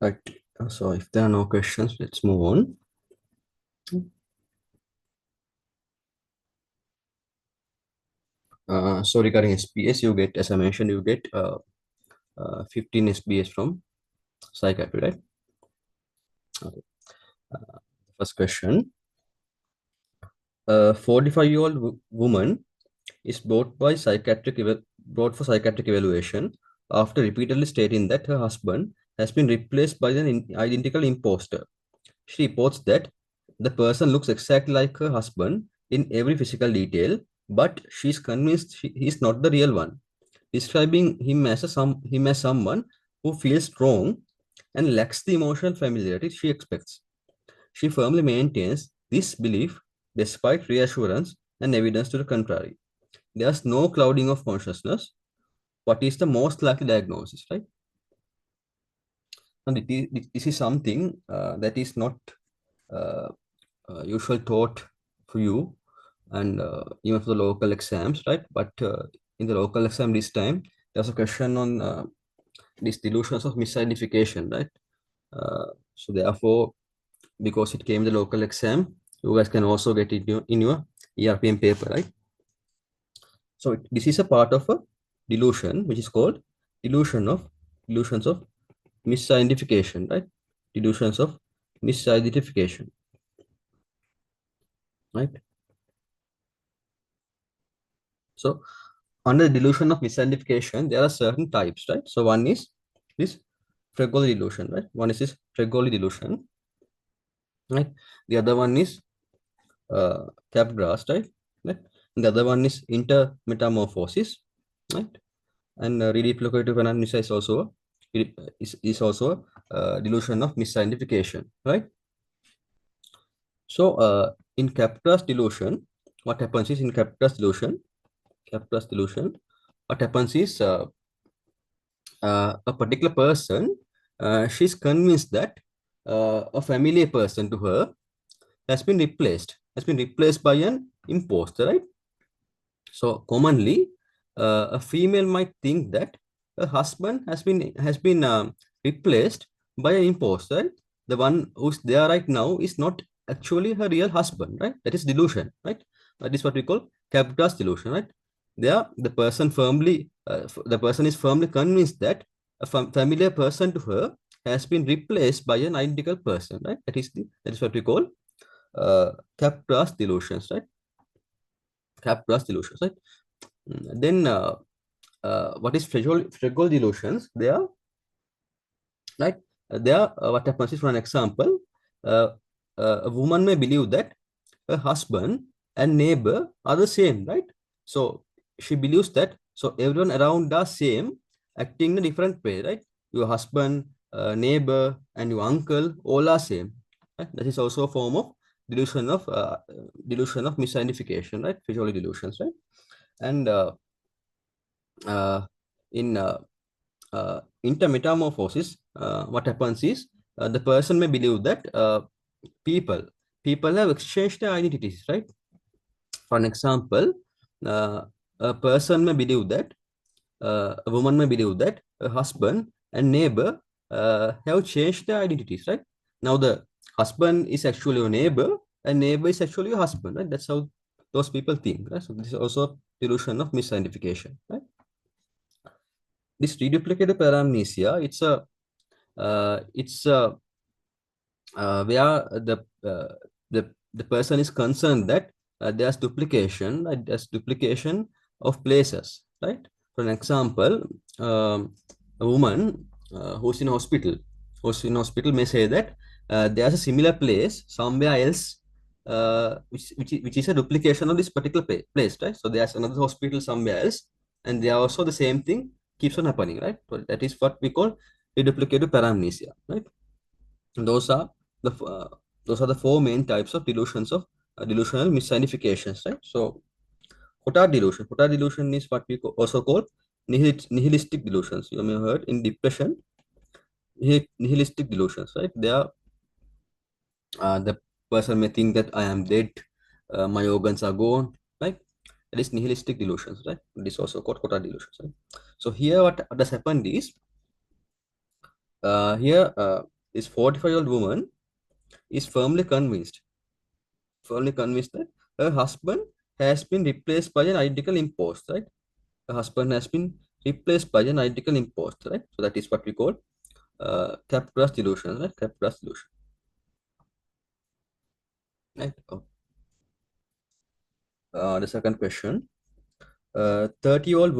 Right. So if there are no questions, let's move on. So regarding SBS, you get, as I mentioned, you get 15 SBS from psychiatry, right? Okay. First question. A 45-year-old woman is brought for psychiatric evaluation after repeatedly stating that her husband has been replaced by an identical imposter. She reports that the person looks exactly like her husband in every physical detail, but she is convinced he is not the real one, describing him as someone who feels strong and lacks the emotional familiarity she expects. She firmly maintains this belief despite reassurance and evidence to the contrary. There's no clouding of consciousness. What is the most likely diagnosis, right? And this is something that is not uh, usual thought for you and even for the local exams, right? But in the local exam this time, there's a question on these delusions of misidentification, right? So therefore, because it came in the local exam, you guys can also get it in your ERPM paper, right? So this is a part of a delusion, which is called delusion of delusions of misidentification, right? Delusions of misidentification, right? So under the delusion of misidentification, there are certain types, right? So one is this Fregoli delusion, right? One is this Fregoli delusion, right? The other one is Capgras, right? Right? And the other one is intermetamorphosis, right? And redeplocative anamnesia is also a delusion of misidentification, right? So in Capgras delusion, what happens is in Capgras delusion, what happens is a particular person, she's convinced that a familiar person to her has been replaced by an imposter, right? So commonly, a female might think that her husband has been replaced by an imposter, right? The one who's there right now is not actually her real husband, right? That is delusion, right? That is what we call Capgras delusion, right? There, the person is firmly convinced that a familiar person to her has been replaced by an identical person, right? That is what we call Capgras delusions, right? Capgras delusions, right? Then what is Fregol delusions? They are right. There, what happens is, for an example, uh, a woman may believe that her husband and neighbor are the same, right? So she believes that so everyone around are same, acting in a different way, right? Your husband, neighbor, and your uncle all are same. Right? That is also a form of delusion of misidentification, right? Visual delusions, right? And uh, in intermetamorphosis, what happens is the person may believe that people people have exchanged their identities, right? For an example, uh, a person may believe that a woman may believe that a husband and neighbor have changed their identities, right? Now the husband is actually your neighbor and neighbor is actually your husband, right? That's how those people think, right? So this is also a delusion of misidentification, right? This reduplicated paramnesia, it's where the person is concerned that there's duplication of places, right? For an example, a woman who's in hospital may say that there's a similar place somewhere else, which is a duplication of this particular place, right? So there's another hospital somewhere else, and they are also the same thing keeps on happening, right? So that is what we call reduplicative paramnesia, right? Those are the those are the four main types of delusional misidentifications, right? So Cotard delusion is what we also call nihilistic delusions. You may have heard in depression, nihilistic delusions, right? They are the person may think that I am dead, my organs are gone, right? That is nihilistic delusions, right? This is also called Cotard delusions, right? So here, what has happened is Here, this 45-year-old woman is firmly convinced that her husband has been replaced by an identical imposter, right? Her husband has been replaced by an identical imposter, right? So that is what we call Capgras delusion, right? Capgras delusion, right? The second question, 30-year-old